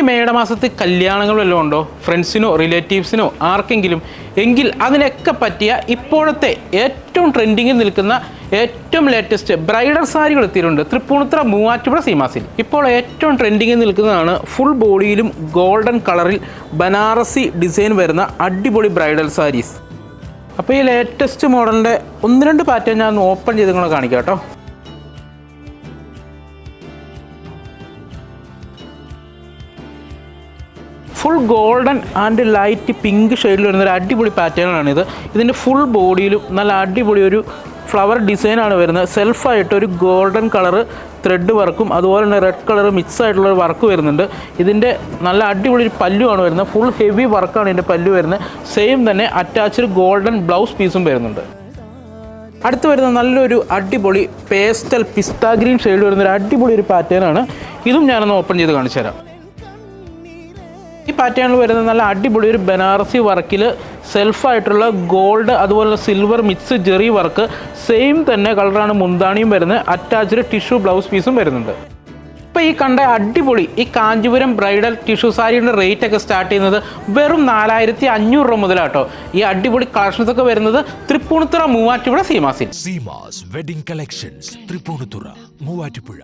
മേടമാസത്തിൽ കല്യാണങ്ങൾ വല്ലതും ഉണ്ടോ? ഫ്രണ്ട്സിനോ റിലേറ്റീവ്സിനോ ആർക്കെങ്കിലും എങ്കിൽ അതിനൊക്കെ പറ്റിയ ഇപ്പോഴത്തെ ഏറ്റവും ട്രെൻഡിങ്ങിൽ നിൽക്കുന്ന ഏറ്റവും ലേറ്റസ്റ്റ് ബ്രൈഡൽ സാരികൾ എത്തിയിട്ടുണ്ട് തൃപ്പൂണിത്തുറ മൂവാറ്റുപുഴ സീമാസിൽ. ഇപ്പോൾ ഏറ്റവും ട്രെൻഡിങ്ങിൽ നിൽക്കുന്നതാണ് ഫുൾ ബോഡിയിലും ഗോൾഡൻ കളറിൽ ബനാറസി ഡിസൈൻ വരുന്ന അടിപൊളി ബ്രൈഡൽ സാരീസ്. അപ്പോൾ ഈ ലേറ്റസ്റ്റ് മോഡലിൻ്റെ 1-2 പാറ്റേൺ ഞാൻ ഓപ്പൺ ചെയ്ത് നിങ്ങളെ കാണിക്കാം കേട്ടോ. Full golden and light pink ഷെയ്ഡിൽ വരുന്നൊരു അടിപൊളി പാറ്റേണാണിത്. ഇതിൻ്റെ ഫുൾ ബോഡിയിലും നല്ല അടിപൊളി ഒരു ഫ്ലവർ ഡിസൈനാണ് വരുന്നത്. സെൽഫായിട്ട് ഒരു ഗോൾഡൻ കളറ് ത്രെഡ് വർക്കും അതുപോലെ തന്നെ റെഡ് കളർ മിക്സ് ആയിട്ടുള്ളൊരു വർക്ക് വരുന്നുണ്ട്. ഇതിൻ്റെ നല്ല അടിപൊളി ഒരു പല്ലുവാണ് വരുന്നത്. ഫുൾ ഹെവി വർക്കാണ് ഇതിൻ്റെ പല്ലു വരുന്നത്. സെയിം തന്നെ അറ്റാച്ച്ഡ് ഗോൾഡൻ ബ്ലൗസ് പീസും വരുന്നുണ്ട്. അടുത്ത് വരുന്ന നല്ലൊരു അടിപൊളി പേസ്റ്റൽ പിസ്ത ഗ്രീൻ ഷെയ്ഡ് വരുന്നൊരു അടിപൊളി ഒരു പാറ്റേണാണ്. ഇതും ഞാനൊന്ന് ഓപ്പൺ ചെയ്ത് കാണിച്ചു തരാം. ഈ പാറ്റേണിൽ വരുന്ന നല്ല അടിപൊളി ഒരു ബനാറസി വർക്കിൽ സെൽഫായിട്ടുള്ള ഗോൾഡ് അതുപോലെ silver mix Jerry work, same തന്നെ കളറാണ് മുന്താണിയും വരുന്നത്. അറ്റാച്ച്ഡ് ടിഷ്യൂ ബ്ലൗസ് പീസും വരുന്നുണ്ട്. ഇപ്പോൾ ഈ കണ്ട അടിപൊളി ഈ കാഞ്ചീപുരം ബ്രൈഡൽ ടിഷ്യൂ സാരിയുടെ റേറ്റ് ഒക്കെ സ്റ്റാർട്ട് ചെയ്യുന്നത് വെറും 4500 രൂപ മുതലാട്ടോ. ഈ അടിപൊളി കളക്ഷൻസ് ഒക്കെ വരുന്നത് തൃപ്പൂണിത്തുറ മൂവാറ്റുപുഴ സീമാസിൽ. Seemas wedding collections Thrippunithura Muvattupuzha.